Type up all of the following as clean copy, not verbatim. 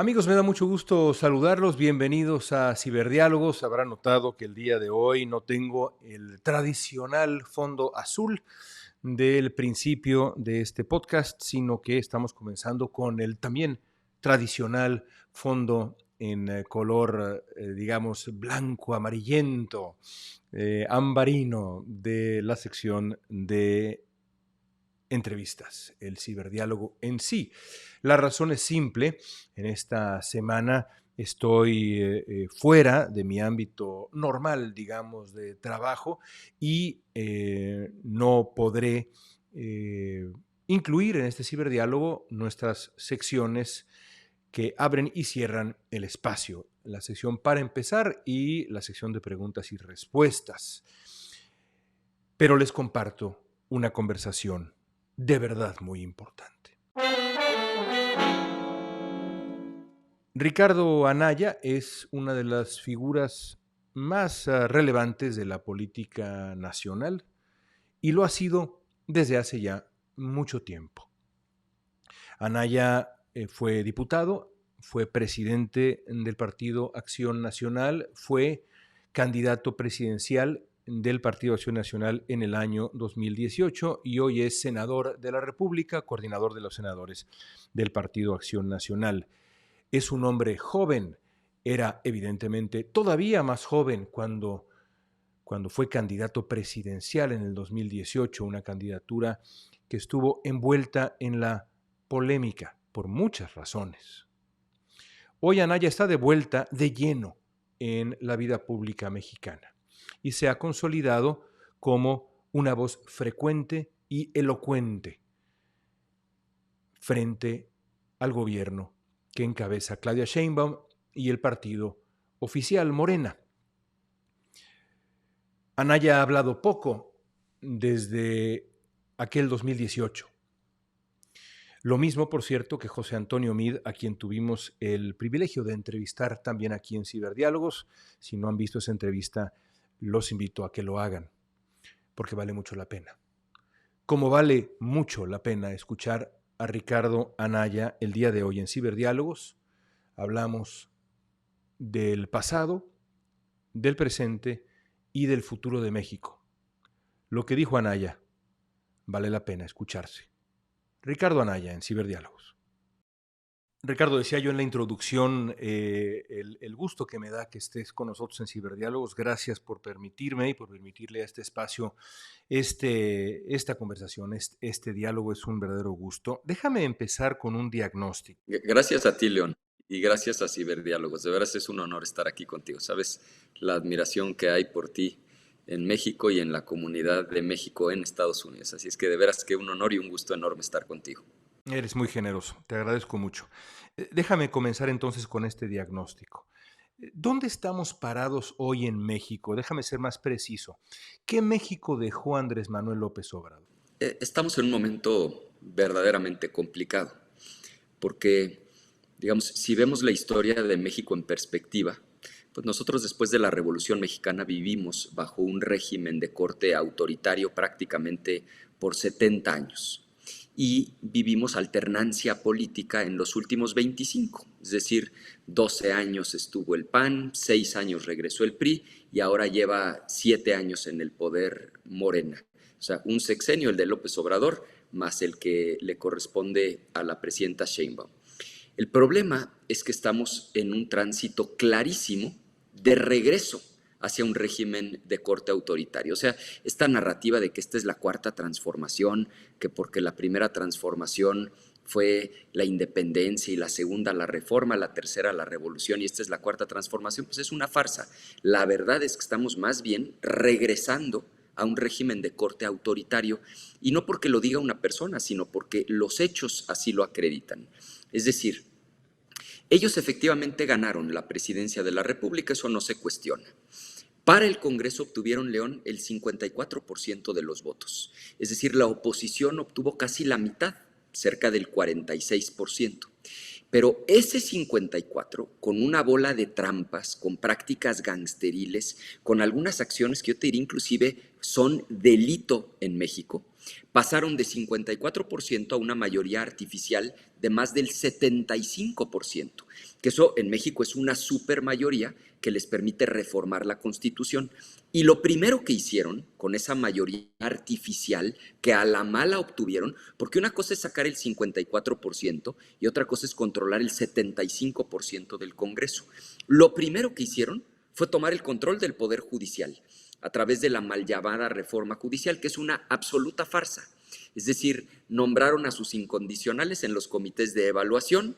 Amigos, me da mucho gusto saludarlos. Bienvenidos a Ciberdiálogos. Habrán notado que el día de hoy no tengo el tradicional fondo azul del principio de este podcast, sino que estamos comenzando con el también tradicional fondo en color, digamos, blanco, amarillento, ambarino de la sección de entrevistas, el ciberdiálogo en sí. La razón es simple. En esta semana estoy fuera de mi ámbito normal, digamos, de trabajo y no podré incluir en este ciberdiálogo nuestras secciones que abren y cierran el espacio. La sección para empezar y la sección de preguntas y respuestas. Pero les comparto una conversación de verdad muy importante. Ricardo Anaya es una de las figuras más relevantes de la política nacional y lo ha sido desde hace ya mucho tiempo. Anaya fue diputado, fue presidente del Partido Acción Nacional, fue candidato presidencial del Partido Acción Nacional en el año 2018 y hoy es senador de la República, coordinador de los senadores del Partido Acción Nacional. Es un hombre joven, era evidentemente todavía más joven cuando fue candidato presidencial en el 2018, una candidatura que estuvo envuelta en la polémica por muchas razones. Hoy Anaya está de vuelta de lleno en la vida pública mexicana y se ha consolidado como una voz frecuente y elocuente frente al gobierno que encabeza Claudia Sheinbaum y el partido oficial Morena. Anaya ha hablado poco desde aquel 2018. Lo mismo, por cierto, que José Antonio Meade, a quien tuvimos el privilegio de entrevistar también aquí en Ciberdiálogos. Si no han visto esa entrevista, los invito a que lo hagan, porque vale mucho la pena. Como vale mucho la pena escuchar a Ricardo Anaya el día de hoy en Ciberdiálogos, hablamos del pasado, del presente y del futuro de México. Lo que dijo Anaya vale la pena escucharse. Ricardo Anaya en Ciberdiálogos. Ricardo, decía yo en la introducción el gusto que me da que estés con nosotros en Ciberdiálogos. Gracias por permitirme y por permitirle a este espacio esta conversación, este diálogo. Es un verdadero gusto. Déjame empezar con un diagnóstico. Gracias a ti, León, y gracias a Ciberdiálogos. De veras es un honor estar aquí contigo. Sabes la admiración que hay por ti en México y en la comunidad de México en Estados Unidos. Así es que de veras que un honor y un gusto enorme estar contigo. Eres muy generoso, te agradezco mucho. Déjame comenzar entonces con este diagnóstico. ¿Dónde estamos parados hoy en México? Déjame ser más preciso. ¿Qué México dejó Andrés Manuel López Obrador? Estamos en un momento verdaderamente complicado, porque, digamos, si vemos la historia de México en perspectiva, pues nosotros después de la Revolución Mexicana vivimos bajo un régimen de corte autoritario prácticamente por 70 años. Y vivimos alternancia política en los últimos 25, es decir, 12 años estuvo el PAN, 6 años regresó el PRI y ahora lleva 7 años en el poder Morena. O sea, un sexenio, el de López Obrador, más el que le corresponde a la presidenta Sheinbaum. El problema es que estamos en un tránsito clarísimo de regreso hacia un régimen de corte autoritario. O sea, esta narrativa de que esta es la cuarta transformación, que porque la primera transformación fue la independencia y la segunda la reforma, la tercera la revolución y esta es la cuarta transformación, pues es una farsa. La verdad es que estamos más bien regresando a un régimen de corte autoritario y no porque lo diga una persona, sino porque los hechos así lo acreditan. Es decir, ellos efectivamente ganaron la presidencia de la República, eso no se cuestiona. Para el Congreso obtuvieron, León, el 54% de los votos. Es decir, la oposición obtuvo casi la mitad, cerca del 46%. Pero ese 54, con una bola de trampas, con prácticas gangsteriles, con algunas acciones que yo te diría inclusive son delito en México, Pasaron de 54% a una mayoría artificial de más del 75%, que eso en México es una supermayoría que les permite reformar la Constitución. Y lo primero que hicieron con esa mayoría artificial, que a la mala obtuvieron, porque una cosa es sacar el 54% y otra cosa es controlar el 75% del Congreso. Lo primero que hicieron fue tomar el control del Poder Judicial a través de la mal llamada reforma judicial, que es una absoluta farsa. Es decir, nombraron a sus incondicionales en los comités de evaluación,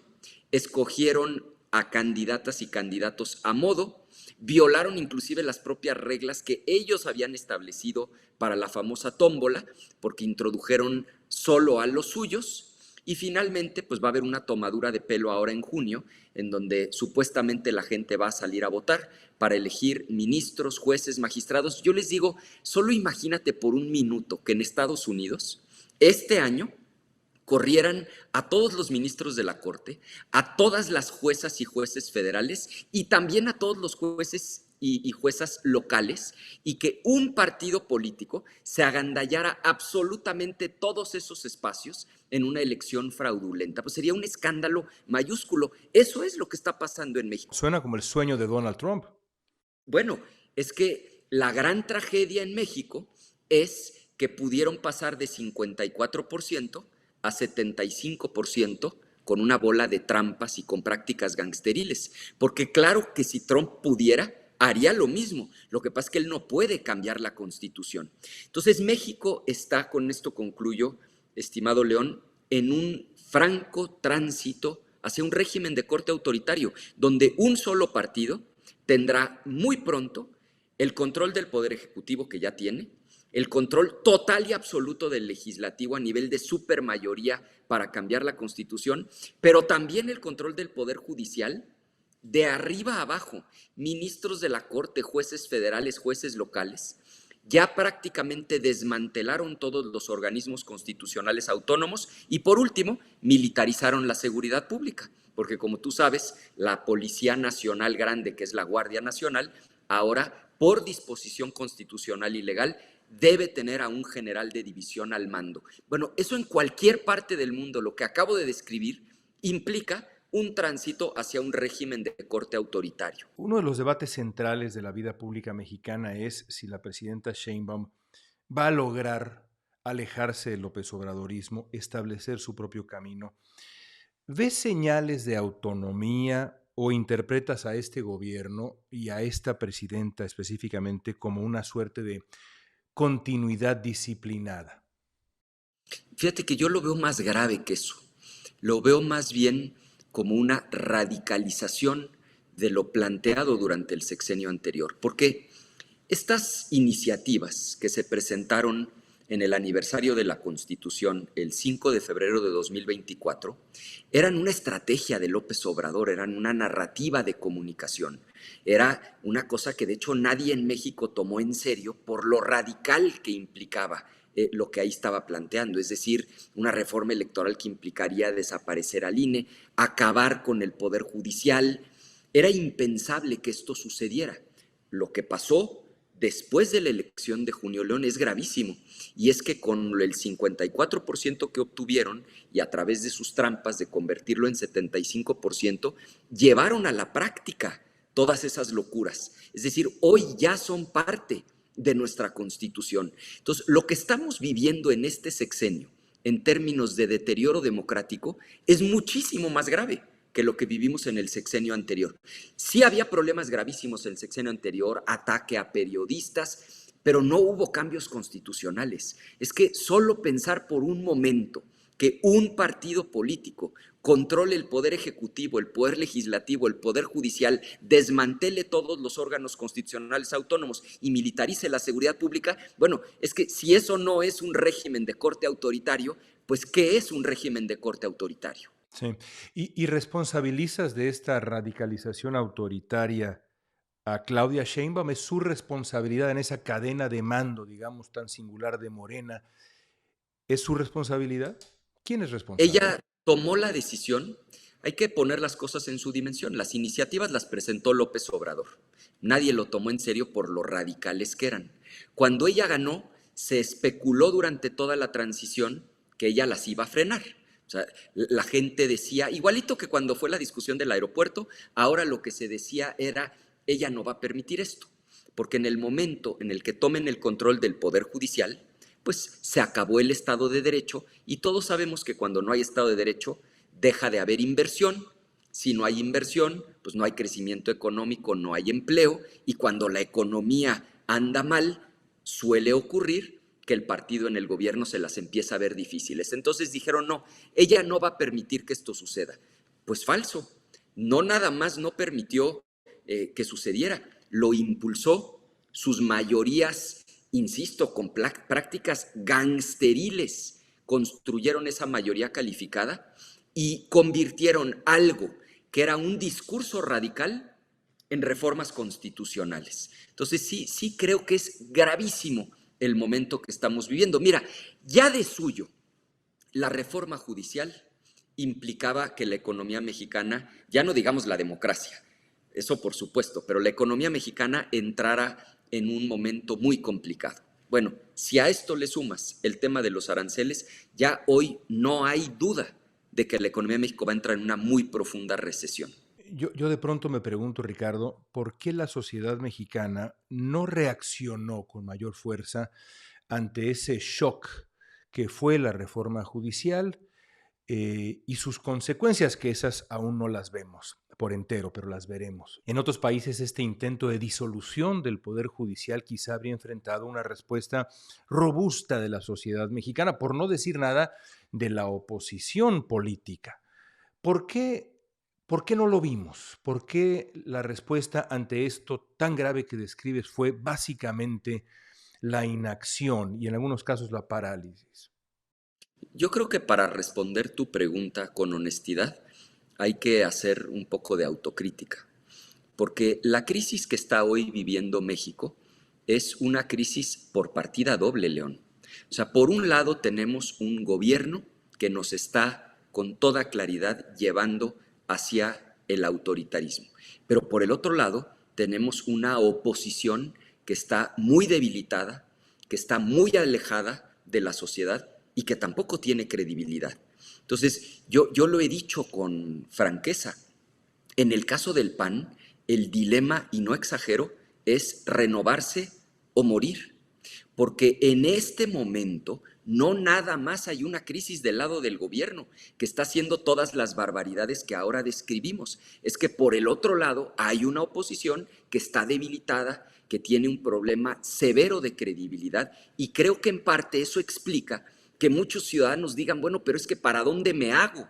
escogieron a candidatas y candidatos a modo, violaron inclusive las propias reglas que ellos habían establecido para la famosa tómbola, porque introdujeron solo a los suyos. Y finalmente, pues va a haber una tomadura de pelo ahora en junio, en donde supuestamente la gente va a salir a votar para elegir ministros, jueces, magistrados. Yo les digo, solo imagínate por un minuto que en Estados Unidos, este año, corrieran a todos los ministros de la Corte, a todas las juezas y jueces federales y también a todos los jueces y juezas locales, y que un partido político se agandallara absolutamente todos esos espacios en una elección fraudulenta. Pues sería un escándalo mayúsculo. Eso es lo que está pasando en México. Suena como el sueño de Donald Trump. Bueno, es que la gran tragedia en México es que pudieron pasar de 54% a 75% con una bola de trampas y con prácticas gangsteriles. Porque claro que si Trump pudiera, haría lo mismo. Lo que pasa es que él no puede cambiar la Constitución. Entonces México está, con esto concluyo, estimado León, en un franco tránsito hacia un régimen de corte autoritario, donde un solo partido tendrá muy pronto el control del Poder Ejecutivo, que ya tiene, el control total y absoluto del Legislativo a nivel de supermayoría para cambiar la Constitución, pero también el control del Poder Judicial de arriba a abajo, ministros de la Corte, jueces federales, jueces locales. Ya prácticamente desmantelaron todos los organismos constitucionales autónomos y, por último, militarizaron la seguridad pública, porque como tú sabes, la Policía Nacional Grande, que es la Guardia Nacional, ahora, por disposición constitucional y legal, debe tener a un general de división al mando. Bueno, eso en cualquier parte del mundo, lo que acabo de describir, implica un tránsito hacia un régimen de corte autoritario. Uno de los debates centrales de la vida pública mexicana es si la presidenta Sheinbaum va a lograr alejarse del López Obradorismo, establecer su propio camino. ¿Ves señales de autonomía o interpretas a este gobierno y a esta presidenta específicamente como una suerte de continuidad disciplinada? Fíjate que yo lo veo más grave que eso. Lo veo más bien como una radicalización de lo planteado durante el sexenio anterior. Porque estas iniciativas que se presentaron en el aniversario de la Constitución, el 5 de febrero de 2024, eran una estrategia de López Obrador, eran una narrativa de comunicación. Era una cosa que de hecho nadie en México tomó en serio por lo radical que implicaba lo que ahí estaba planteando, es decir, una reforma electoral que implicaría desaparecer al INE, acabar con el Poder Judicial. Era impensable que esto sucediera. Lo que pasó después de la elección de Junio León es gravísimo, y es que con el 54% que obtuvieron y a través de sus trampas de convertirlo en 75%, llevaron a la práctica todas esas locuras. Es decir, hoy ya son parte de nuestra Constitución. Entonces, lo que estamos viviendo en este sexenio, en términos de deterioro democrático, es muchísimo más grave que lo que vivimos en el sexenio anterior. Sí había problemas gravísimos en el sexenio anterior, ataque a periodistas, pero no hubo cambios constitucionales. Es que solo pensar por un momento que un partido político controle el poder ejecutivo, el poder legislativo, el poder judicial, desmantele todos los órganos constitucionales autónomos y militarice la seguridad pública, bueno, es que si eso no es un régimen de corte autoritario, pues ¿qué es un régimen de corte autoritario? Sí. ¿Y responsabilizas de esta radicalización autoritaria a Claudia Sheinbaum? ¿Es su responsabilidad en esa cadena de mando, digamos, tan singular de Morena? ¿Es su responsabilidad? ¿Quién es responsable? Ella tomó la decisión, hay que poner las cosas en su dimensión. Las iniciativas las presentó López Obrador. Nadie lo tomó en serio por lo radicales que eran. Cuando ella ganó, se especuló durante toda la transición que ella las iba a frenar. O sea, la gente decía, igualito que cuando fue la discusión del aeropuerto, ahora lo que se decía era, ella no va a permitir esto, porque en el momento en el que tomen el control del Poder Judicial, pues se acabó el Estado de Derecho y todos sabemos que cuando no hay Estado de Derecho deja de haber inversión. Si no hay inversión, pues no hay crecimiento económico, no hay empleo, y cuando la economía anda mal, suele ocurrir que el partido en el gobierno se las empieza a ver difíciles. Entonces dijeron, no, ella no va a permitir que esto suceda. Pues falso, no nada más no permitió que sucediera, lo impulsó, sus mayorías, insisto, con prácticas gangsteriles, construyeron esa mayoría calificada y convirtieron algo que era un discurso radical en reformas constitucionales. Entonces sí creo que es gravísimo el momento que estamos viviendo. Mira, ya de suyo, la reforma judicial implicaba que la economía mexicana, ya no digamos la democracia, eso por supuesto, pero la economía mexicana entrara en un momento muy complicado. Bueno, si a esto le sumas el tema de los aranceles, ya hoy no hay duda de que la economía de México va a entrar en una muy profunda recesión. Yo de pronto me pregunto, Ricardo, ¿por qué la sociedad mexicana no reaccionó con mayor fuerza ante ese shock que fue la reforma judicial y sus consecuencias, que esas aún no las vemos por entero, pero las veremos? En otros países este intento de disolución del Poder Judicial quizá habría enfrentado una respuesta robusta de la sociedad mexicana, por no decir nada de la oposición política. ¿Por qué, ¿Por qué no lo vimos? ¿Por qué la respuesta ante esto tan grave que describes fue básicamente la inacción y en algunos casos la parálisis? Yo creo que para responder tu pregunta con honestidad hay que hacer un poco de autocrítica, porque la crisis que está hoy viviendo México es una crisis por partida doble, León. O sea, por un lado tenemos un gobierno que nos está con toda claridad llevando hacia el autoritarismo, pero por el otro lado tenemos una oposición que está muy debilitada, que está muy alejada de la sociedad y que tampoco tiene credibilidad. Entonces, yo lo he dicho con franqueza, en el caso del PAN, el dilema, y no exagero, es renovarse o morir. Porque en este momento no nada más hay una crisis del lado del gobierno que está haciendo todas las barbaridades que ahora describimos. Es que por el otro lado hay una oposición que está debilitada, que tiene un problema severo de credibilidad y creo que en parte eso explica que muchos ciudadanos digan, bueno, pero es que ¿para dónde me hago?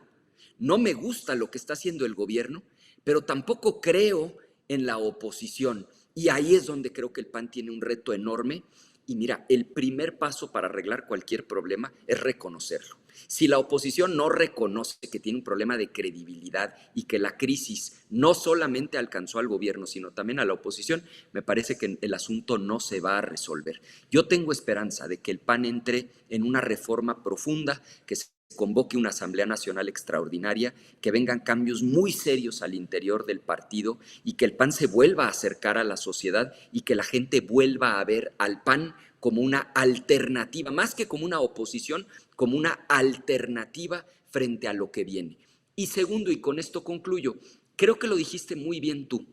No me gusta lo que está haciendo el gobierno, pero tampoco creo en la oposición. Y ahí es donde creo que el PAN tiene un reto enorme. Y mira, el primer paso para arreglar cualquier problema es reconocerlo. Si la oposición no reconoce que tiene un problema de credibilidad y que la crisis no solamente alcanzó al gobierno, sino también a la oposición, me parece que el asunto no se va a resolver. Yo tengo esperanza de que el PAN entre en una reforma profunda, que se convoque una Asamblea Nacional extraordinaria, que vengan cambios muy serios al interior del partido y que el PAN se vuelva a acercar a la sociedad y que la gente vuelva a ver al PAN como una alternativa, más que como una oposición, como una alternativa frente a lo que viene. Y segundo, y con esto concluyo, creo que lo dijiste muy bien tú,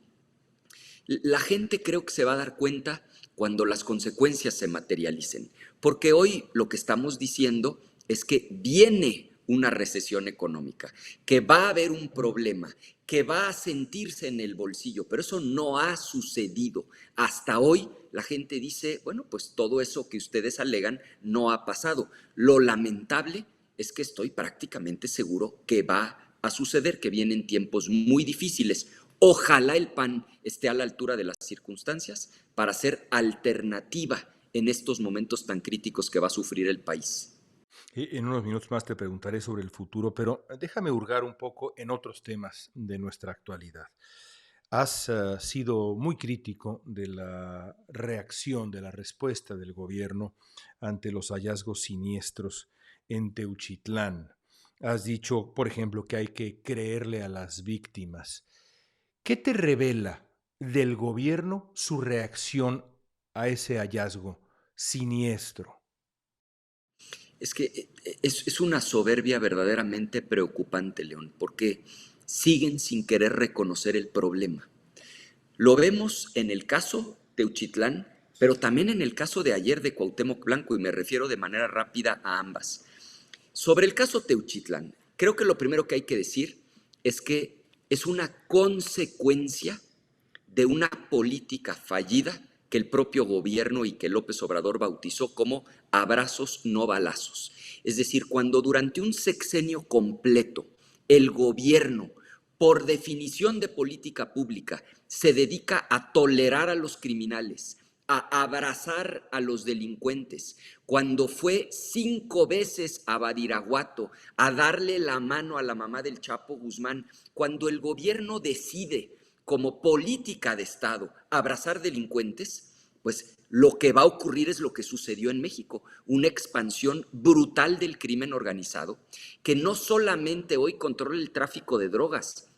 la gente creo que se va a dar cuenta cuando las consecuencias se materialicen, porque hoy lo que estamos diciendo es que viene una recesión económica, que va a haber un problema, que va a sentirse en el bolsillo, pero eso no ha sucedido. Hasta hoy la gente dice, bueno, pues todo eso que ustedes alegan no ha pasado. Lo lamentable es que estoy prácticamente seguro que va a suceder, que vienen tiempos muy difíciles. Ojalá el PAN esté a la altura de las circunstancias para ser alternativa en estos momentos tan críticos que va a sufrir el país. En unos minutos más te preguntaré sobre el futuro, pero déjame hurgar un poco en otros temas de nuestra actualidad. Has sido muy crítico de la reacción, de la respuesta del gobierno ante los hallazgos siniestros en Teuchitlán. Has dicho, por ejemplo, que hay que creerle a las víctimas. ¿Qué te revela del gobierno su reacción a ese hallazgo siniestro? Es que es una soberbia verdaderamente preocupante, León, porque siguen sin querer reconocer el problema. Lo vemos en el caso Teuchitlán, pero también en el caso de ayer de Cuauhtémoc Blanco, y me refiero de manera rápida a ambas. Sobre el caso Teuchitlán, creo que lo primero que hay que decir es que es una consecuencia de una política fallida que el propio gobierno y que López Obrador bautizó como abrazos no balazos. Es decir, cuando durante un sexenio completo el gobierno, por definición de política pública, se dedica a tolerar a los criminales, a abrazar a los delincuentes, cuando fue 5 veces a Badiraguato a darle la mano a la mamá del Chapo Guzmán, cuando el gobierno decide como política de Estado abrazar delincuentes, pues lo que va a ocurrir es lo que sucedió en México, una expansión brutal del crimen organizado, que no solamente hoy controla el tráfico de drogas,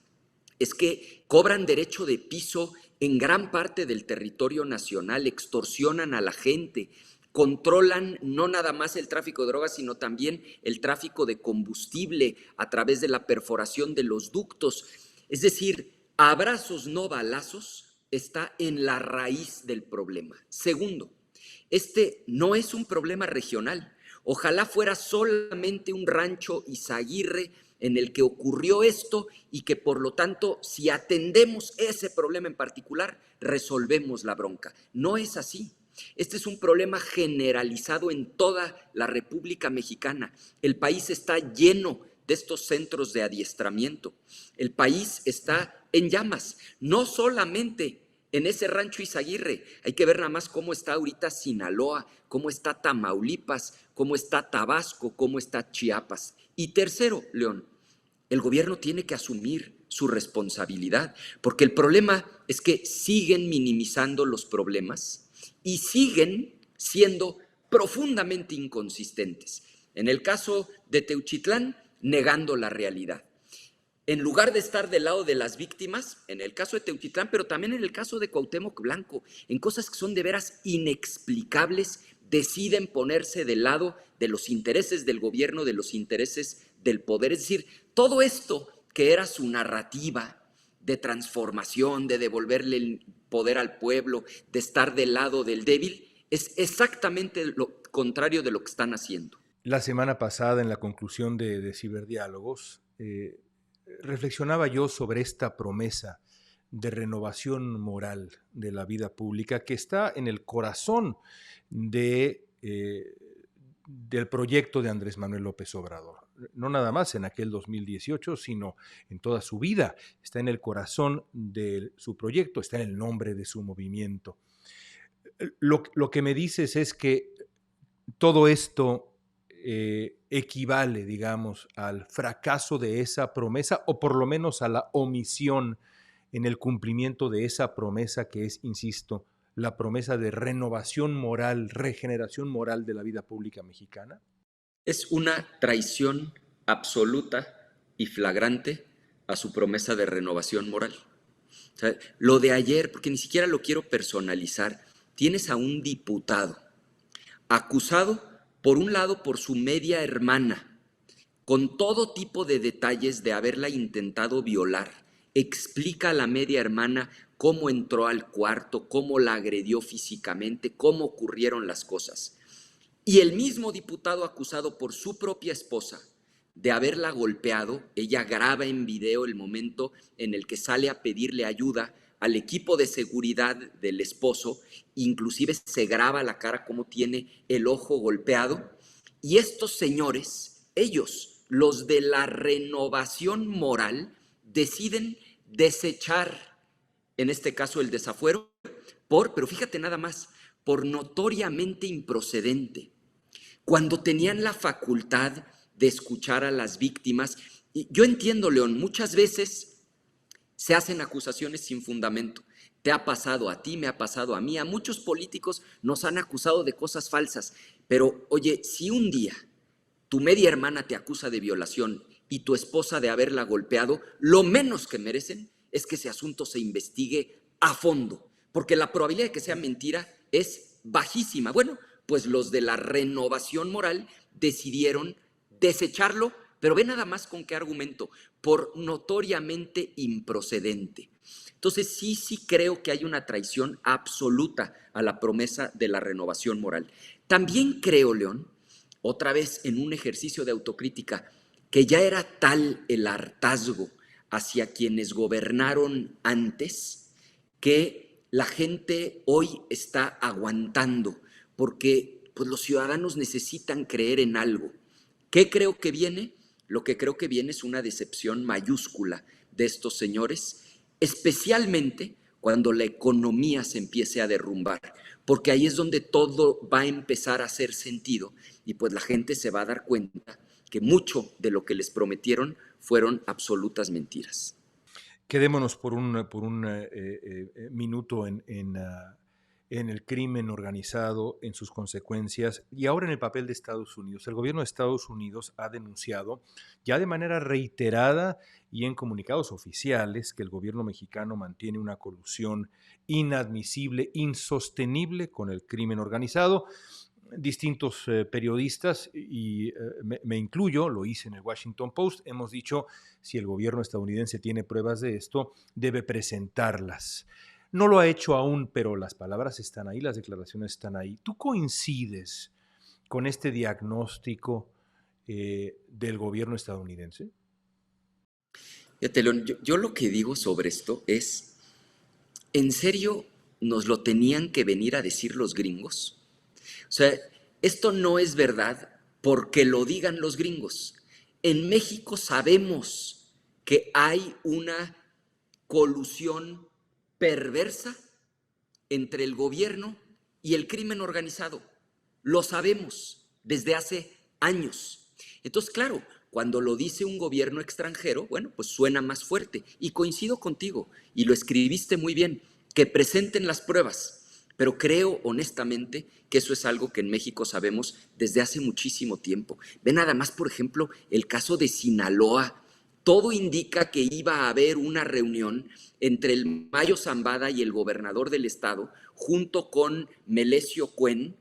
es que cobran derecho de piso en gran parte del territorio nacional, extorsionan a la gente, controlan no nada más el tráfico de drogas, sino también el tráfico de combustible a través de la perforación de los ductos. Es decir, abrazos no balazos está en la raíz del problema. Segundo, este no es un problema regional. Ojalá fuera solamente un rancho Izaguirre en el que ocurrió esto y que por lo tanto, si atendemos ese problema en particular, resolvemos la bronca. No es así. Este es un problema generalizado en toda la República Mexicana. El país está lleno de estos centros de adiestramiento. El país está en llamas, no solamente en ese rancho Izaguirre. Hay que ver nada más cómo está ahorita Sinaloa, cómo está Tamaulipas, cómo está Tabasco, cómo está Chiapas. Y tercero, León, el gobierno tiene que asumir su responsabilidad, porque el problema es que siguen minimizando los problemas y siguen siendo profundamente inconsistentes. En el caso de Teuchitlán, negando la realidad. En lugar de estar del lado de las víctimas, en el caso de Teuchitlán, pero también en el caso de Cuauhtémoc Blanco, en cosas que son de veras inexplicables, deciden ponerse del lado de los intereses del gobierno, de los intereses del poder. Es decir, todo esto que era su narrativa de transformación, de devolverle el poder al pueblo, de estar del lado del débil, es exactamente lo contrario de lo que están haciendo. La semana pasada, en la conclusión de Ciberdiálogos, reflexionaba yo sobre esta promesa de renovación moral de la vida pública que está en el corazón del proyecto de Andrés Manuel López Obrador. No nada más en aquel 2018, sino en toda su vida. Está en el corazón de su proyecto, está en el nombre de su movimiento. Lo que me dices es que todo esto equivale, digamos, al fracaso de esa promesa, o por lo menos a la omisión en el cumplimiento de esa promesa que es, insisto, la promesa de renovación moral, regeneración moral de la vida pública mexicana? Es una traición absoluta y flagrante a su promesa de renovación moral. O sea, lo de ayer, porque ni siquiera lo quiero personalizar, tienes a un diputado acusado, por un lado, por su media hermana, con todo tipo de detalles de haberla intentado violar. Explica a la media hermana cómo entró al cuarto, cómo la agredió físicamente, cómo ocurrieron las cosas. Y el mismo diputado acusado por su propia esposa de haberla golpeado, ella graba en video el momento en el que sale a pedirle ayuda al equipo de seguridad del esposo, inclusive se graba la cara cómo tiene el ojo golpeado, y estos señores, ellos, los de la renovación moral, deciden desechar, en este caso el desafuero, pero fíjate nada más, por notoriamente improcedente, cuando tenían la facultad de escuchar a las víctimas. Y yo entiendo, León, muchas veces se hacen acusaciones sin fundamento. Te ha pasado a ti, me ha pasado a mí, a muchos políticos nos han acusado de cosas falsas. Pero, oye, si un día tu media hermana te acusa de violación y tu esposa de haberla golpeado, lo menos que merecen es que ese asunto se investigue a fondo, porque la probabilidad de que sea mentira es bajísima. Bueno, pues los de la Renovación Moral decidieron desecharlo, pero ve nada más con qué argumento, por notoriamente improcedente. Entonces sí creo que hay una traición absoluta a la promesa de la renovación moral. También creo, León, otra vez en un ejercicio de autocrítica, que ya era tal el hartazgo hacia quienes gobernaron antes, que la gente hoy está aguantando, porque pues, los ciudadanos necesitan creer en algo. ¿Qué creo que viene? Lo que creo que viene es una decepción mayúscula de estos señores, especialmente cuando la economía se empiece a derrumbar, porque ahí es donde todo va a empezar a hacer sentido y pues la gente se va a dar cuenta que mucho de lo que les prometieron fueron absolutas mentiras. Quedémonos por un minuto en el crimen organizado, en sus consecuencias y ahora en el papel de Estados Unidos. El gobierno de Estados Unidos ha denunciado ya de manera reiterada y en comunicados oficiales que el gobierno mexicano mantiene una colusión inadmisible, insostenible con el crimen organizado. Distintos periodistas, y me incluyo, lo hice en el Washington Post, hemos dicho, si el gobierno estadounidense tiene pruebas de esto, debe presentarlas. No lo ha hecho aún, pero las palabras están ahí, las declaraciones están ahí. ¿Tú coincides con este diagnóstico del gobierno estadounidense? Fíjate, León, yo lo que digo sobre esto es, ¿en serio nos lo tenían que venir a decir los gringos? O sea, esto no es verdad porque lo digan los gringos. En México sabemos que hay una colusión perversa entre el gobierno y el crimen organizado. Lo sabemos desde hace años. Entonces, claro, cuando lo dice un gobierno extranjero, bueno, pues suena más fuerte. Y coincido contigo, y lo escribiste muy bien, que presenten las pruebas. Pero creo honestamente que eso es algo que en México sabemos desde hace muchísimo tiempo. Ve nada más, por ejemplo, el caso de Sinaloa. Todo indica que iba a haber una reunión entre el Mayo Zambada y el gobernador del estado, junto con Melesio Cuen,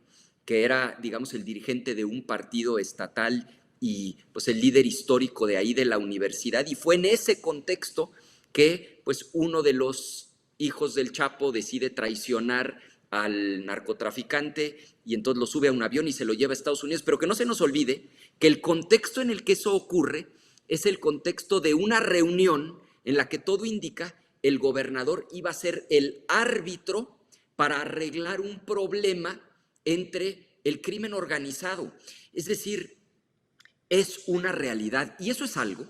que era, digamos, el dirigente de un partido estatal y pues el líder histórico de ahí de la universidad. Y fue en ese contexto que pues uno de los hijos del Chapo decide traicionar al narcotraficante y entonces lo sube a un avión y se lo lleva a Estados Unidos, pero que no se nos olvide que el contexto en el que eso ocurre es el contexto de una reunión en la que todo indica el gobernador iba a ser el árbitro para arreglar un problema entre el crimen organizado. Es decir, es una realidad y eso es algo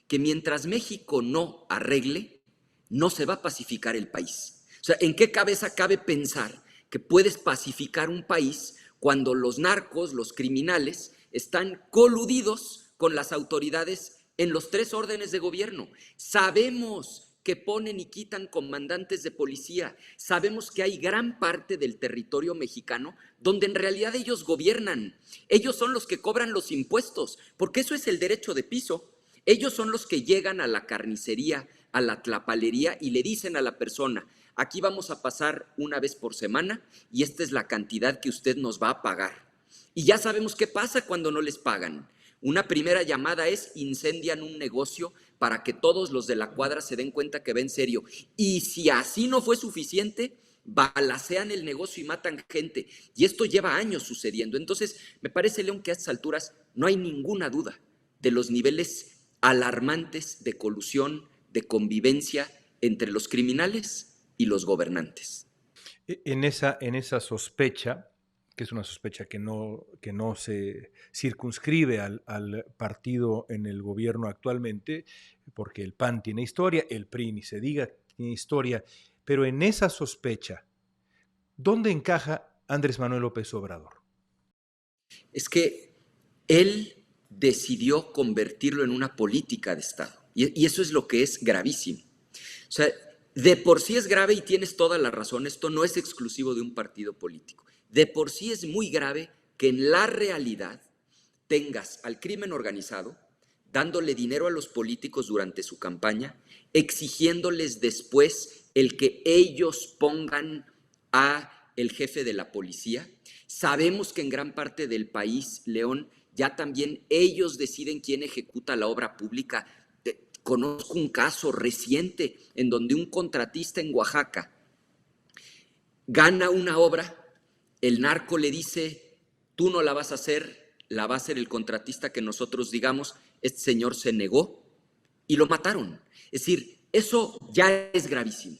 que mientras México no arregle, no se va a pacificar el país. O sea, ¿en qué cabeza cabe pensar que puedes pacificar un país cuando los narcos, los criminales, están coludidos con las autoridades en los 3 órdenes de gobierno? Sabemos que ponen y quitan comandantes de policía. Sabemos que hay gran parte del territorio mexicano donde en realidad ellos gobiernan. Ellos son los que cobran los impuestos, porque eso es el derecho de piso. Ellos son los que llegan a la carnicería, a la tlapalería y le dicen a la persona, aquí vamos a pasar una vez por semana y esta es la cantidad que usted nos va a pagar. Y ya sabemos qué pasa cuando no les pagan. Una primera llamada es incendian un negocio para que todos los de la cuadra se den cuenta que va en serio. Y si así no fue suficiente, balacean el negocio y matan gente. Y esto lleva años sucediendo. Entonces, me parece, León, que a estas alturas no hay ninguna duda de los niveles alarmantes de colusión, de convivencia entre los criminales y los gobernantes. En esa sospecha, que es una sospecha que no se circunscribe al partido en el gobierno actualmente, porque el PAN tiene historia, el PRI ni se diga tiene historia, pero en esa sospecha, ¿dónde encaja Andrés Manuel López Obrador? Es que él decidió convertirlo en una política de Estado, y eso es lo que es gravísimo. O sea, de por sí es grave y tienes toda la razón, esto no es exclusivo de un partido político. De por sí es muy grave que en la realidad tengas al crimen organizado dándole dinero a los políticos durante su campaña, exigiéndoles después el que ellos pongan a el jefe de la policía. Sabemos que en gran parte del país, León, ya también ellos deciden quién ejecuta la obra pública. Conozco un caso reciente en donde un contratista en Oaxaca gana una obra, el narco le dice, tú no la vas a hacer, la va a hacer el contratista que nosotros digamos, este señor se negó y lo mataron. Es decir, eso ya es gravísimo.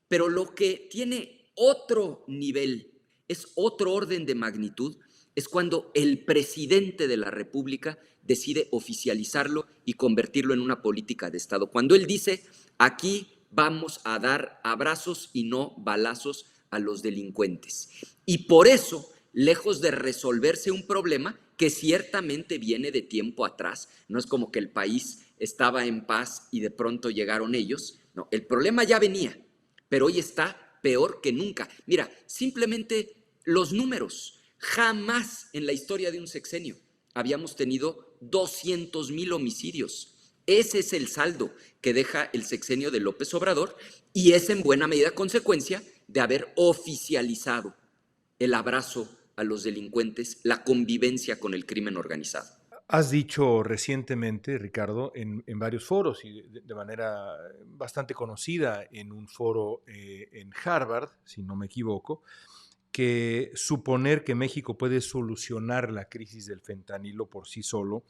Pero lo que tiene otro nivel, es otro orden de magnitud, es cuando el presidente de la República decide oficializarlo y convertirlo en una política de Estado. Cuando él dice, aquí vamos a dar abrazos y no balazos a los delincuentes. Y por eso, lejos de resolverse un problema que ciertamente viene de tiempo atrás, no es como que el país estaba en paz y de pronto llegaron ellos, no, el problema ya venía, pero hoy está peor que nunca. Mira, simplemente los números. Jamás en la historia de un sexenio habíamos tenido 200,000 homicidios. Ese es el saldo que deja el sexenio de López Obrador y es en buena medida consecuencia de haber oficializado el abrazo a los delincuentes, la convivencia con el crimen organizado. Has dicho recientemente, Ricardo, en varios foros y de manera bastante conocida en un foro en Harvard, si no me equivoco, que suponer que México puede solucionar la crisis del fentanilo por sí solo,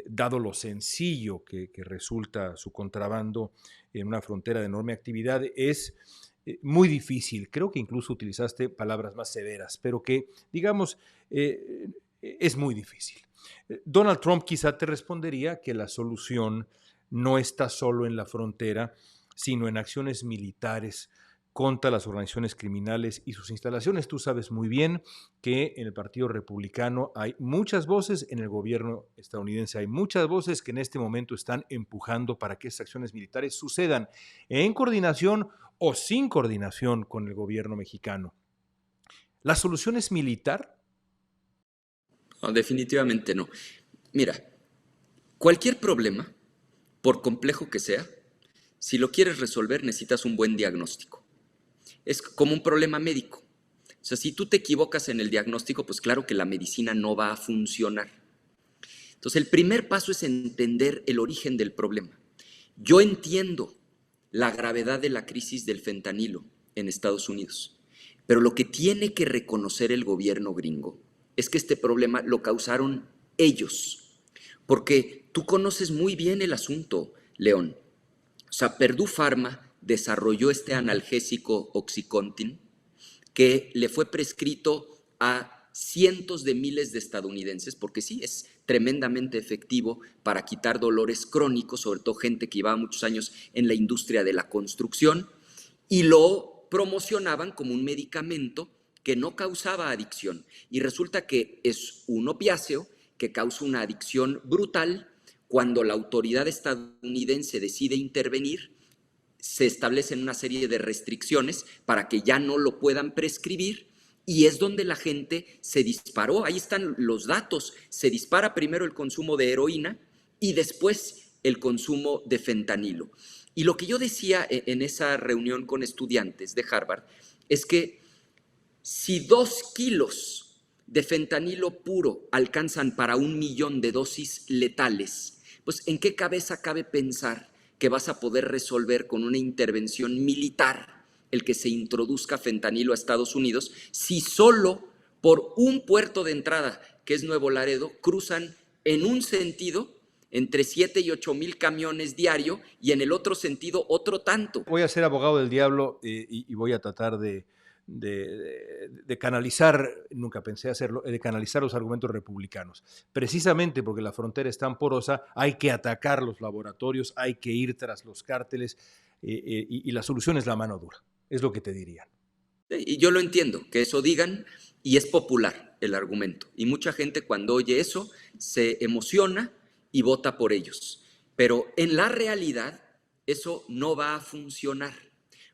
dado lo sencillo que resulta su contrabando en una frontera de enorme actividad, es muy difícil. Creo que incluso utilizaste palabras más severas, pero que, digamos, es muy difícil. Donald Trump quizá te respondería que la solución no está solo en la frontera, sino en acciones militares contra las organizaciones criminales y sus instalaciones. Tú sabes muy bien que en el Partido Republicano hay muchas voces, en el gobierno estadounidense hay muchas voces que en este momento están empujando para que esas acciones militares sucedan en coordinación o sin coordinación con el gobierno mexicano. ¿La solución es militar? No, definitivamente no. Mira, cualquier problema, por complejo que sea, si lo quieres resolver necesitas un buen diagnóstico. Es como un problema médico. O sea, si tú te equivocas en el diagnóstico, pues claro que la medicina no va a funcionar. Entonces, el primer paso es entender el origen del problema. Yo entiendo la gravedad de la crisis del fentanilo en Estados Unidos, pero lo que tiene que reconocer el gobierno gringo es que este problema lo causaron ellos, porque tú conoces muy bien el asunto, León. O sea, Purdue Pharma desarrolló este analgésico Oxycontin que le fue prescrito a cientos de miles de estadounidenses, porque sí, es tremendamente efectivo para quitar dolores crónicos, sobre todo gente que llevaba muchos años en la industria de la construcción, y lo promocionaban como un medicamento que no causaba adicción. Y resulta que es un opiáceo que causa una adicción brutal. Cuando la autoridad estadounidense decide intervenir, se establecen una serie de restricciones para que ya no lo puedan prescribir y es donde la gente se disparó. Ahí están los datos. Se dispara primero el consumo de heroína y después el consumo de fentanilo. Y lo que yo decía en esa reunión con estudiantes de Harvard es que si 2 kilos de fentanilo puro alcanzan para 1,000,000 de dosis letales, pues ¿en qué cabeza cabe pensar que vas a poder resolver con una intervención militar el que se introduzca fentanilo a Estados Unidos si solo por un puerto de entrada, que es Nuevo Laredo, cruzan en un sentido entre 7 y 8,000 camiones diario y en el otro sentido otro tanto? Voy a ser abogado del diablo y voy a tratar de canalizar, nunca pensé hacerlo, de canalizar los argumentos republicanos. Precisamente porque la frontera es tan porosa, hay que atacar los laboratorios, hay que ir tras los cárteles y la solución es la mano dura, es lo que te dirían. Y yo lo entiendo, que eso digan, y es popular el argumento. Y mucha gente cuando oye eso se emociona y vota por ellos. Pero en la realidad eso no va a funcionar,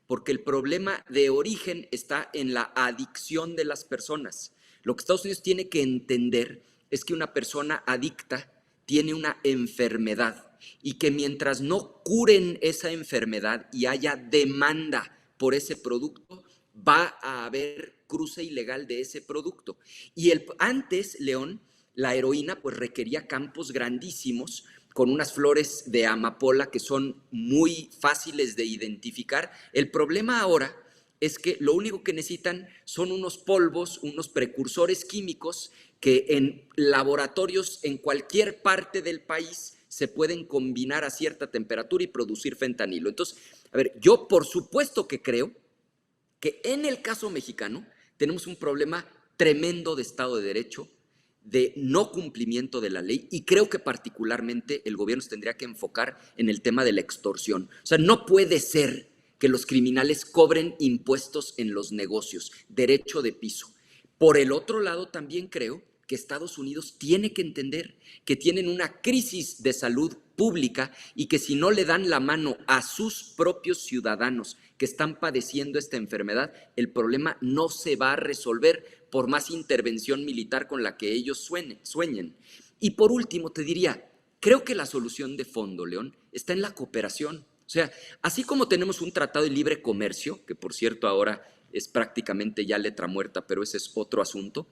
porque el problema de origen está en la adicción de las personas. Lo que Estados Unidos tiene que entender es que una persona adicta tiene una enfermedad y que mientras no curen esa enfermedad y haya demanda por ese producto, va a haber cruce ilegal de ese producto. Y antes, León, la heroína pues requería campos grandísimos con unas flores de amapola que son muy fáciles de identificar. El problema ahora es que lo único que necesitan son unos polvos, unos precursores químicos que en laboratorios en cualquier parte del país se pueden combinar a cierta temperatura y producir fentanilo. Entonces, a ver, yo por supuesto que creo que en el caso mexicano tenemos un problema tremendo de Estado de Derecho, de no cumplimiento de la ley, y creo que particularmente el gobierno se tendría que enfocar en el tema de la extorsión. O sea, no puede ser que los criminales cobren impuestos en los negocios, derecho de piso. Por el otro lado, también creo que Estados Unidos tiene que entender que tienen una crisis de salud pública y que si no le dan la mano a sus propios ciudadanos que están padeciendo esta enfermedad, el problema no se va a resolver por más intervención militar con la que ellos sueñen. Y por último, te diría, creo que la solución de fondo, León, está en la cooperación. O sea, así como tenemos un tratado de libre comercio, que por cierto ahora es prácticamente ya letra muerta, pero ese es otro asunto,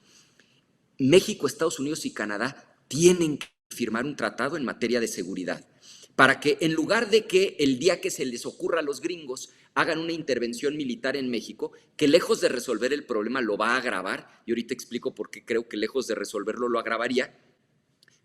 México, Estados Unidos y Canadá tienen que firmar un tratado en materia de seguridad para que en lugar de que el día que se les ocurra a los gringos hagan una intervención militar en México, que lejos de resolver el problema lo va a agravar, y ahorita explico por qué creo que lejos de resolverlo lo agravaría,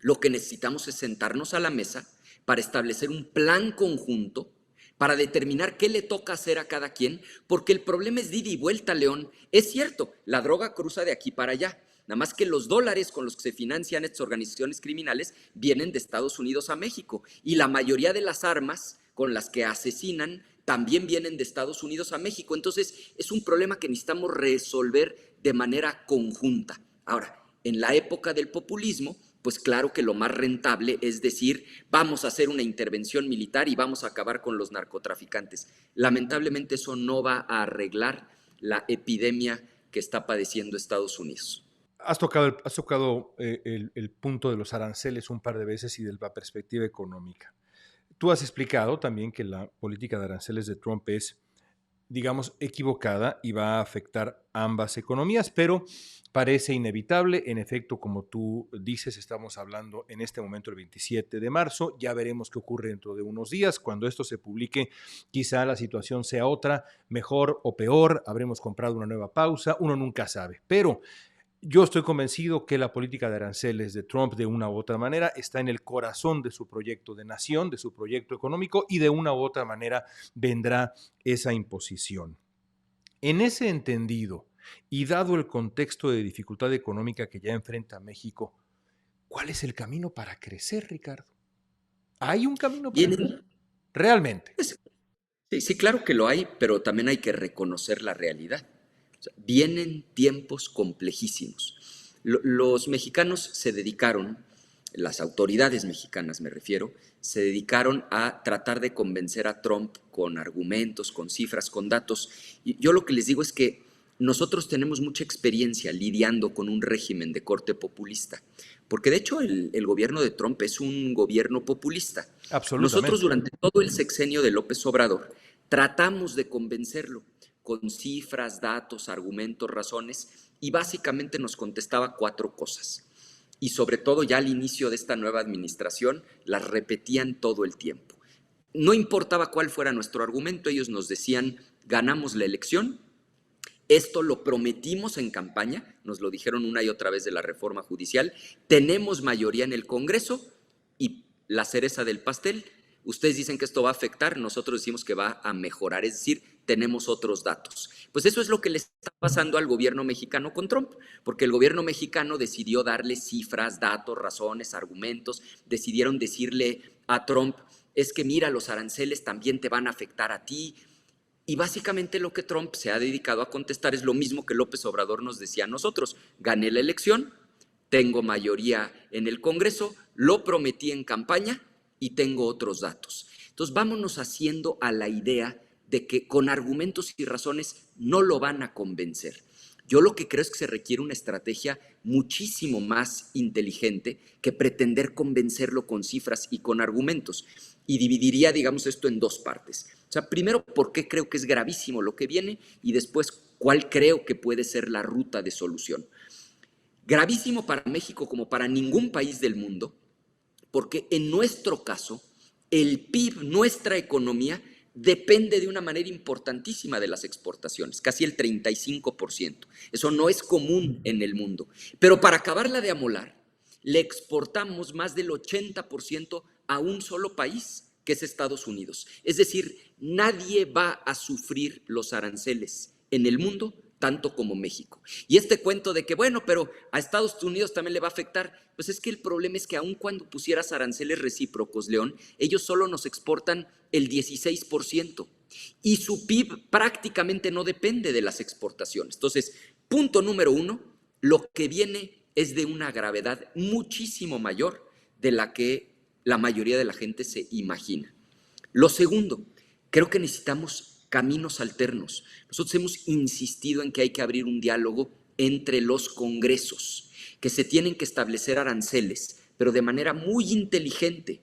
lo que necesitamos es sentarnos a la mesa para establecer un plan conjunto para determinar qué le toca hacer a cada quien, porque el problema es de ida y vuelta, León. Es cierto, la droga cruza de aquí para allá, nada más que los dólares con los que se financian estas organizaciones criminales vienen de Estados Unidos a México, y la mayoría de las armas con las que asesinan también vienen de Estados Unidos a México. Entonces es un problema que necesitamos resolver de manera conjunta. Ahora, en la época del populismo, pues claro que lo más rentable es decir, vamos a hacer una intervención militar y vamos a acabar con los narcotraficantes. Lamentablemente eso no va a arreglar la epidemia que está padeciendo Estados Unidos. Has tocado el punto de los aranceles un par de veces y de la perspectiva económica. Tú has explicado también que la política de aranceles de Trump es, digamos, equivocada y va a afectar ambas economías, pero parece inevitable. En efecto, como tú dices, estamos hablando en este momento el 27 de marzo, ya veremos qué ocurre dentro de unos días. Cuando esto se publique, quizá la situación sea otra, mejor o peor, habremos comprado una nueva pausa, uno nunca sabe, pero yo estoy convencido que la política de aranceles de Trump, de una u otra manera, está en el corazón de su proyecto de nación, de su proyecto económico, y de una u otra manera vendrá esa imposición. En ese entendido, y dado el contexto de dificultad económica que ya enfrenta México, ¿cuál es el camino para crecer, Ricardo? ¿Hay un camino para crecer? Realmente. Sí, sí, claro que lo hay, pero también hay que reconocer la realidad. O sea, vienen tiempos complejísimos. Los mexicanos se dedicaron, las autoridades mexicanas me refiero, se dedicaron a tratar de convencer a Trump con argumentos, con cifras, con datos. Y yo lo que les digo es que nosotros tenemos mucha experiencia lidiando con un régimen de corte populista, porque de hecho el gobierno de Trump es un gobierno populista. Nosotros Absolutamente. durante todo el sexenio de López Obrador tratamos de convencerlo con cifras, datos, argumentos, razones, y básicamente nos contestaba 4 cosas. Y sobre todo ya al inicio de esta nueva administración las repetían todo el tiempo. No importaba cuál fuera nuestro argumento, ellos nos decían, ganamos la elección, esto lo prometimos en campaña, nos lo dijeron una y otra vez de la reforma judicial, tenemos mayoría en el Congreso y la cereza del pastel, ustedes dicen que esto va a afectar, nosotros decimos que va a mejorar, es decir, tenemos otros datos. Pues eso es lo que le está pasando al gobierno mexicano con Trump, porque el gobierno mexicano decidió darle cifras, datos, razones, argumentos, decidieron decirle a Trump, es que mira, los aranceles también te van a afectar a ti. Y básicamente lo que Trump se ha dedicado a contestar es lo mismo que López Obrador nos decía a nosotros. Gané la elección, tengo mayoría en el Congreso, lo prometí en campaña y tengo otros datos. Entonces vámonos haciendo a la idea de que con argumentos y razones no lo van a convencer. Yo lo que creo es que se requiere una estrategia muchísimo más inteligente que pretender convencerlo con cifras y con argumentos. Y dividiría, digamos, esto en 2 partes. O sea, primero, ¿por qué creo que es gravísimo lo que viene? Y después, cuál creo que puede ser la ruta de solución. Gravísimo para México como para ningún país del mundo, porque en nuestro caso, el PIB, nuestra economía, depende de una manera importantísima de las exportaciones, casi el 35%. Eso no es común en el mundo. Pero para acabarla de amolar, le exportamos más del 80% a un solo país, que es Estados Unidos. Es decir, nadie va a sufrir los aranceles en el mundo tanto como México. Y este cuento de que, bueno, pero a Estados Unidos también le va a afectar, pues es que el problema es que aun cuando pusieras aranceles recíprocos, León, ellos solo nos exportan el 16% y su PIB prácticamente no depende de las exportaciones. Entonces, punto número uno, lo que viene es de una gravedad muchísimo mayor de la que la mayoría de la gente se imagina. Lo segundo, creo que necesitamos caminos alternos. Nosotros hemos insistido en que hay que abrir un diálogo entre los congresos, que se tienen que establecer aranceles, pero de manera muy inteligente.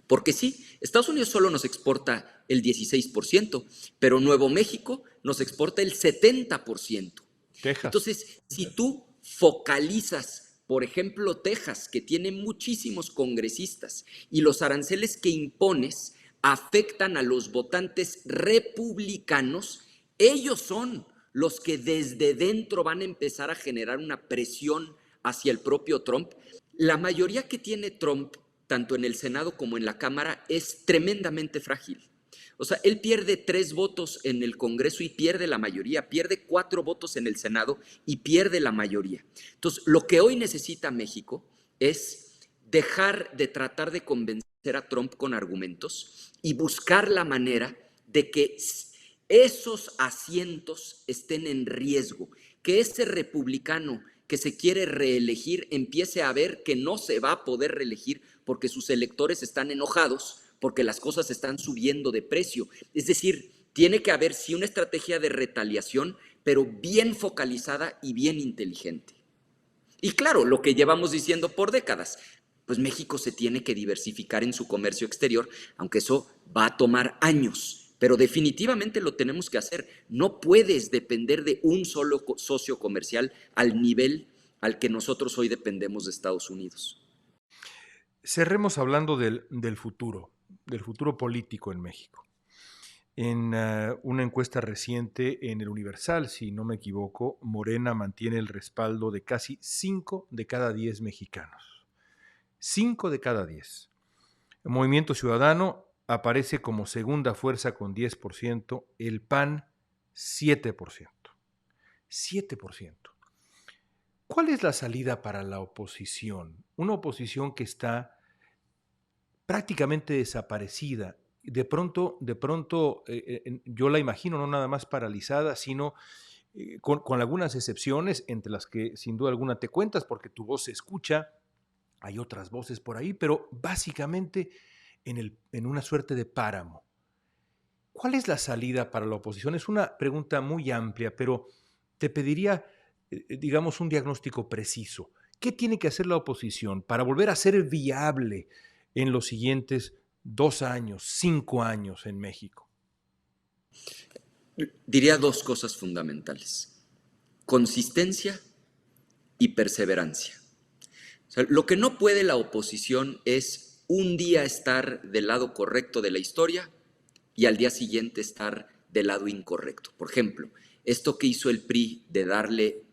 Porque sí, Estados Unidos solo nos exporta el 16%, pero Nuevo México nos exporta el 70%. Texas. Entonces, si tú focalizas, por ejemplo, Texas, que tiene muchísimos congresistas, y los aranceles que impones afectan a los votantes republicanos, ellos son los que desde dentro van a empezar a generar una presión hacia el propio Trump. La mayoría que tiene Trump, tanto en el Senado como en la Cámara, es tremendamente frágil. O sea, él pierde 3 votos en el Congreso y pierde la mayoría, pierde 4 votos en el Senado y pierde la mayoría. Entonces, lo que hoy necesita México es dejar de tratar de convencer a Trump con argumentos y buscar la manera de que esos asientos estén en riesgo, que ese republicano que se quiere reelegir empiece a ver que no se va a poder reelegir porque sus electores están enojados, porque las cosas están subiendo de precio. Es decir, tiene que haber sí una estrategia de retaliación, pero bien focalizada y bien inteligente. Y claro, lo que llevamos diciendo por décadas, pues México se tiene que diversificar en su comercio exterior, aunque eso va a tomar años, pero definitivamente lo tenemos que hacer. No puedes depender de un solo socio comercial al nivel al que nosotros hoy dependemos de Estados Unidos. Cerremos hablando del futuro político en México. En una encuesta reciente en el Universal, si no me equivoco, Morena mantiene el respaldo de casi 5 de cada 10 mexicanos. 5 de cada 10. El Movimiento Ciudadano aparece como segunda fuerza con 10%, el PAN 7%. 7%. ¿Cuál es la salida para la oposición? Una oposición que está prácticamente desaparecida. De pronto, yo la imagino no nada más paralizada, sino con algunas excepciones, entre las que sin duda alguna te cuentas, porque tu voz se escucha, hay otras voces por ahí, pero básicamente en una suerte de páramo. ¿Cuál es la salida para la oposición? Es una pregunta muy amplia, pero te pediría, digamos, un diagnóstico preciso. ¿Qué tiene que hacer la oposición para volver a ser viable en los siguientes 2 años, 5 años en México? Diría 2 cosas fundamentales: consistencia y perseverancia. O sea, lo que no puede la oposición es un día estar del lado correcto de la historia y al día siguiente estar del lado incorrecto. Por ejemplo, esto que hizo el PRI de darle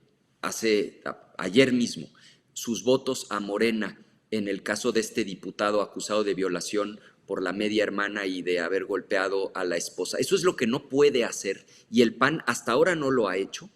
ayer mismo sus votos a Morena en el caso de este diputado acusado de violación por la media hermana y de haber golpeado a la esposa. Eso es lo que no puede hacer y el PAN hasta ahora no lo ha hecho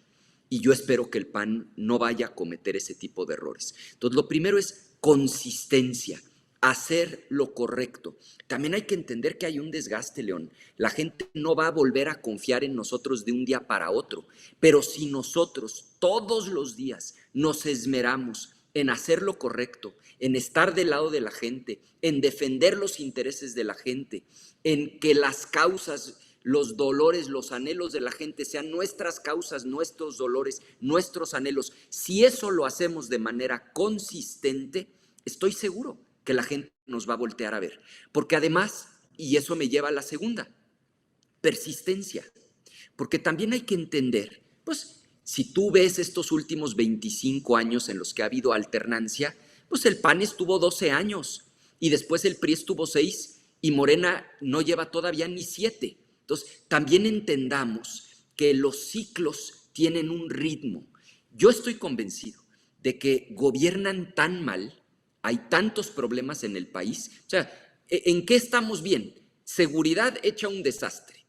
y yo espero que el PAN no vaya a cometer ese tipo de errores. Entonces, lo primero es consistencia, hacer lo correcto. También hay que entender que hay un desgaste, León. La gente no va a volver a confiar en nosotros de un día para otro, pero si nosotros todos los días nos esmeramos en hacer lo correcto, en estar del lado de la gente, en defender los intereses de la gente, en que las causas, los dolores, los anhelos de la gente sean nuestras causas, nuestros dolores, nuestros anhelos. Si eso lo hacemos de manera consistente, estoy seguro que la gente nos va a voltear a ver. Porque además, y eso me lleva a la segunda, persistencia. Porque también hay que entender Pues si tú ves estos últimos 25 años en los que ha habido alternancia, pues el PAN estuvo 12 años y después el PRI estuvo 6 y Morena no lleva todavía ni 7. Entonces, también entendamos que los ciclos tienen un ritmo. Yo estoy convencido de que gobiernan tan mal, hay tantos problemas en el país. O sea, ¿en qué estamos bien? Seguridad hecha un desastre.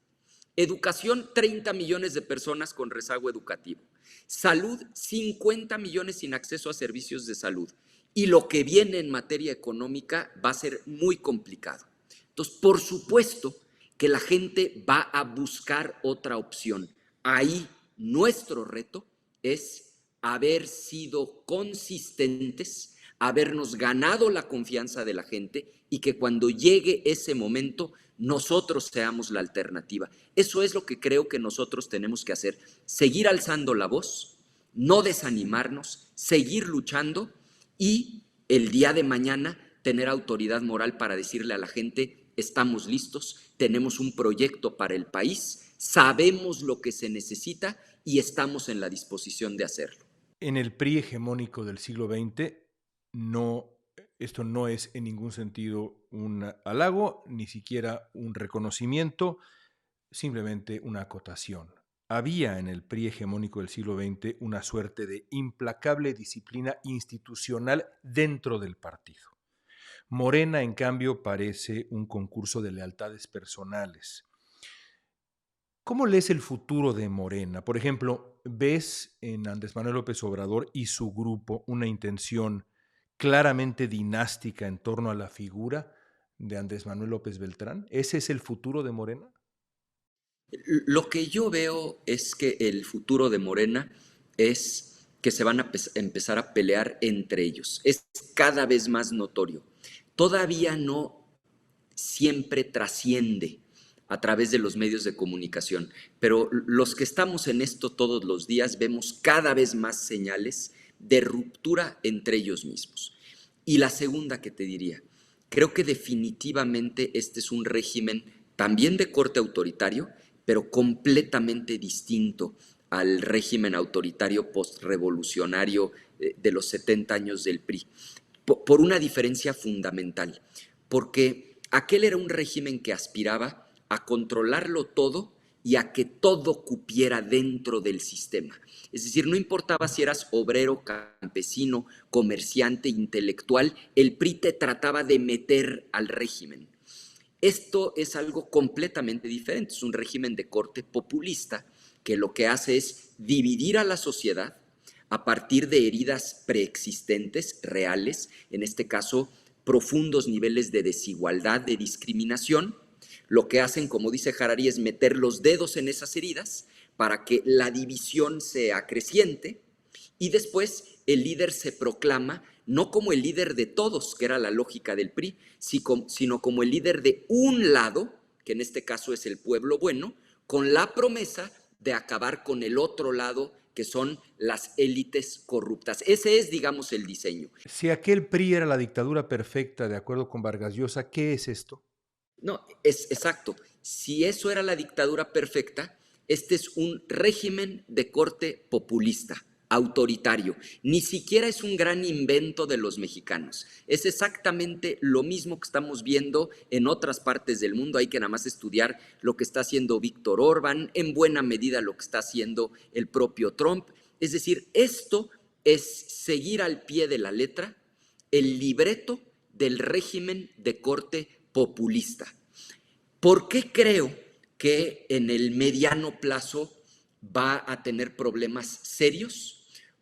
Educación, 30 millones de personas con rezago educativo. Salud, 50 millones sin acceso a servicios de salud. Y lo que viene en materia económica va a ser muy complicado. Entonces, por supuesto que la gente va a buscar otra opción. Ahí nuestro reto es haber sido consistentes, habernos ganado la confianza de la gente y que cuando llegue ese momento nosotros seamos la alternativa. Eso es lo que creo que nosotros tenemos que hacer, seguir alzando la voz, no desanimarnos, seguir luchando y el día de mañana tener autoridad moral para decirle a la gente: estamos listos, tenemos un proyecto para el país, sabemos lo que se necesita y estamos en la disposición de hacerlo. En el PRI hegemónico del siglo XX, esto no es en ningún sentido un halago, ni siquiera un reconocimiento, simplemente una acotación. Había en el PRI hegemónico del siglo XX una suerte de implacable disciplina institucional dentro del partido. Morena, en cambio, parece un concurso de lealtades personales. ¿Cómo lees el futuro de Morena? Por ejemplo, ¿ves en Andrés Manuel López Obrador y su grupo una intención claramente dinástica en torno a la figura de Andrés Manuel López Beltrán? ¿Ese es el futuro de Morena? Lo que yo veo es que el futuro de Morena es que se van a empezar a pelear entre ellos. Es cada vez más notorio. Todavía no siempre trasciende a través de los medios de comunicación, pero los que estamos en esto todos los días vemos cada vez más señales de ruptura entre ellos mismos. Y la segunda que te diría, creo que definitivamente este es un régimen también de corte autoritario, pero completamente distinto al régimen autoritario postrevolucionario de los 70 años del PRI, por una diferencia fundamental, porque aquel era un régimen que aspiraba a controlarlo todo y a que todo cupiera dentro del sistema. Es decir, no importaba si eras obrero, campesino, comerciante, intelectual, el PRI te trataba de meter al régimen. Esto es algo completamente diferente, es un régimen de corte populista que lo que hace es dividir a la sociedad a partir de heridas preexistentes, reales, en este caso profundos niveles de desigualdad, de discriminación. Lo que hacen, como dice Harari, es meter los dedos en esas heridas para que la división sea creciente y después el líder se proclama no como el líder de todos, que era la lógica del PRI, sino como el líder de un lado, que en este caso es el pueblo bueno, con la promesa de acabar con el otro lado, que son las élites corruptas. Ese es, digamos, el diseño. Si aquel PRI era la dictadura perfecta, de acuerdo con Vargas Llosa, ¿qué es esto? No, es exacto. Si eso era la dictadura perfecta, este es un régimen de corte populista, autoritario. Ni siquiera es un gran invento de los mexicanos. Es exactamente lo mismo que estamos viendo en otras partes del mundo. Hay que nada más estudiar lo que está haciendo Víctor Orbán, en buena medida lo que está haciendo el propio Trump. Es decir, esto es seguir al pie de la letra el libreto del régimen de corte populista. ¿Por qué creo que en el mediano plazo va a tener problemas serios?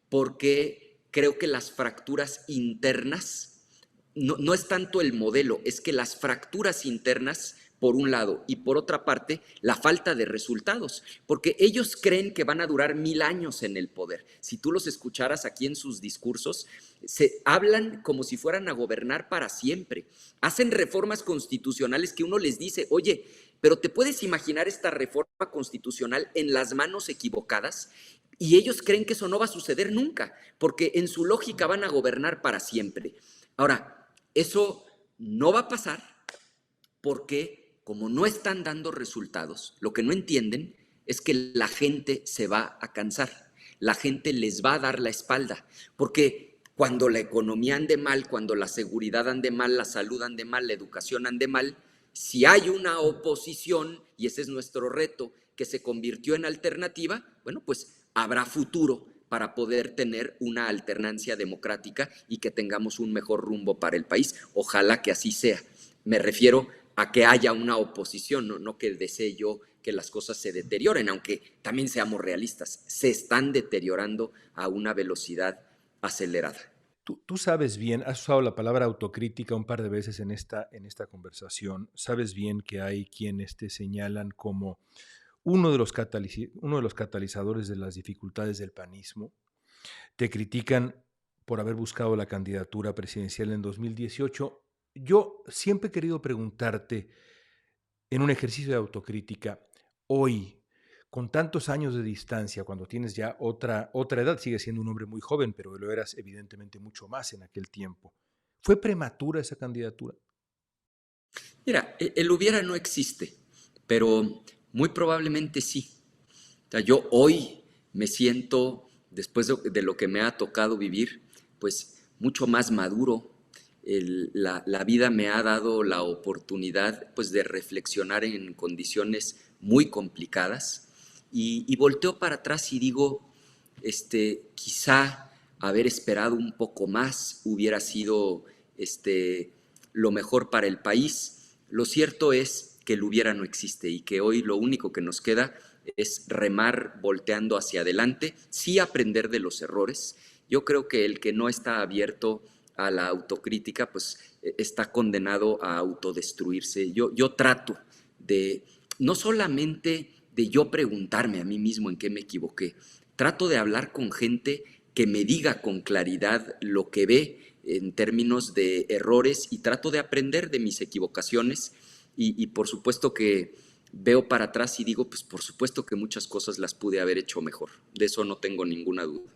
Porque creo que las fracturas internas, no es tanto el modelo, es que las fracturas internas, por un lado, y por otra parte, la falta de resultados, porque ellos creen que van a durar 1000 años en el poder. Si tú los escucharas aquí en sus discursos, se hablan como si fueran a gobernar para siempre. Hacen reformas constitucionales que uno les dice: oye, pero ¿te puedes imaginar esta reforma constitucional en las manos equivocadas? Y ellos creen que eso no va a suceder nunca, porque en su lógica van a gobernar para siempre. Ahora, eso no va a pasar porque, como no están dando resultados, lo que no entienden es que la gente se va a cansar, la gente les va a dar la espalda, porque cuando la economía ande mal, cuando la seguridad ande mal, la salud ande mal, la educación ande mal, si hay una oposición, y ese es nuestro reto, que se convirtió en alternativa, bueno, pues habrá futuro para poder tener una alternancia democrática y que tengamos un mejor rumbo para el país. Ojalá que así sea. Me refiero a que haya una oposición, no que desee yo que las cosas se deterioren, aunque también seamos realistas, se están deteriorando a una velocidad acelerada. Tú sabes bien, has usado la palabra autocrítica un par de veces en esta conversación, sabes bien que hay quienes te señalan como uno de los catalizadores de las dificultades del panismo. Te critican por haber buscado la candidatura presidencial en 2018. Yo siempre he querido preguntarte, en un ejercicio de autocrítica, hoy, con tantos años de distancia, cuando tienes ya otra edad, sigues siendo un hombre muy joven, pero lo eras evidentemente mucho más en aquel tiempo. ¿Fue prematura esa candidatura? Mira, el hubiera no existe, pero muy probablemente sí. O sea, yo hoy me siento, después de lo que me ha tocado vivir, pues mucho más maduro. La vida me ha dado la oportunidad pues de reflexionar en condiciones muy complicadas y volteo para atrás y digo, quizá haber esperado un poco más hubiera sido lo mejor para el país. Lo cierto es que el hubiera no existe y que hoy lo único que nos queda es remar volteando hacia adelante, sí aprender de los errores. Yo creo que el que no está abierto a la autocrítica, pues está condenado a autodestruirse. Yo trato de, no solamente de yo preguntarme a mí mismo en qué me equivoqué, trato de hablar con gente que me diga con claridad lo que ve en términos de errores y trato de aprender de mis equivocaciones y por supuesto que veo para atrás y digo, pues por supuesto que muchas cosas las pude haber hecho mejor, de eso no tengo ninguna duda.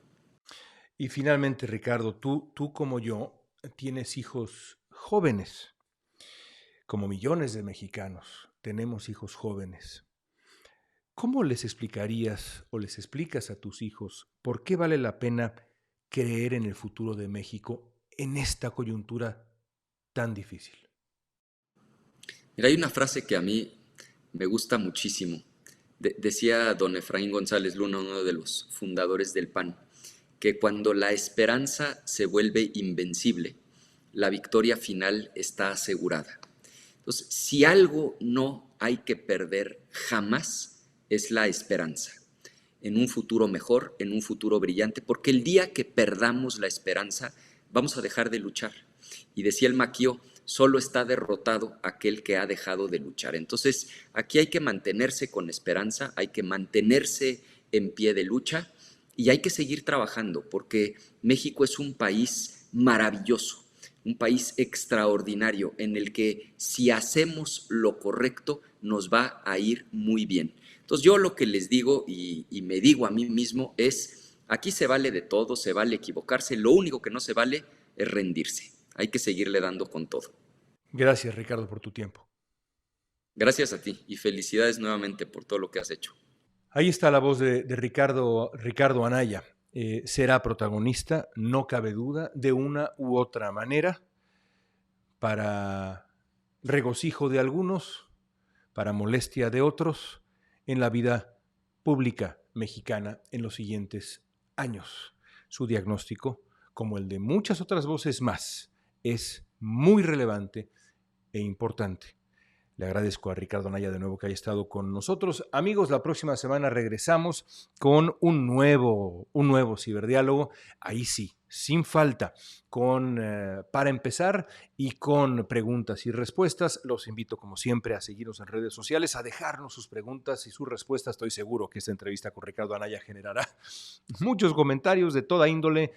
Y finalmente, Ricardo, tú como yo tienes hijos jóvenes, como millones de mexicanos, tenemos hijos jóvenes. ¿Cómo les explicarías o les explicas a tus hijos por qué vale la pena creer en el futuro de México en esta coyuntura tan difícil? Mira, hay una frase que a mí me gusta muchísimo. Decía don Efraín González Luna, uno de los fundadores del PAN, que cuando la esperanza se vuelve invencible, la victoria final está asegurada. Entonces, si algo no hay que perder jamás, es la esperanza en un futuro mejor, en un futuro brillante, porque el día que perdamos la esperanza, vamos a dejar de luchar. Y decía el Maquio, solo está derrotado aquel que ha dejado de luchar. Entonces, aquí hay que mantenerse con esperanza, hay que mantenerse en pie de lucha y hay que seguir trabajando, porque México es un país maravilloso, un país extraordinario en el que si hacemos lo correcto nos va a ir muy bien. Entonces yo lo que les digo y me digo a mí mismo es, aquí se vale de todo, se vale equivocarse, lo único que no se vale es rendirse. Hay que seguirle dando con todo. Gracias, Ricardo, por tu tiempo. Gracias a ti y felicidades nuevamente por todo lo que has hecho. Ahí está la voz de Ricardo Anaya. Será protagonista, no cabe duda, de una u otra manera, para regocijo de algunos, para molestia de otros, en la vida pública mexicana en los siguientes años. Su diagnóstico, como el de muchas otras voces más, es muy relevante e importante. Le agradezco a Ricardo Anaya de nuevo que haya estado con nosotros. Amigos, la próxima semana regresamos con un nuevo ciberdiálogo. Ahí sí, sin falta, para empezar y con preguntas y respuestas. Los invito, como siempre, a seguirnos en redes sociales, a dejarnos sus preguntas y sus respuestas. Estoy seguro que esta entrevista con Ricardo Anaya generará muchos comentarios de toda índole.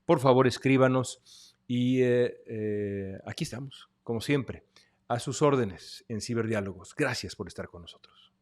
Por favor, escríbanos y aquí estamos, como siempre, a sus órdenes en Ciberdiálogos. Gracias por estar con nosotros.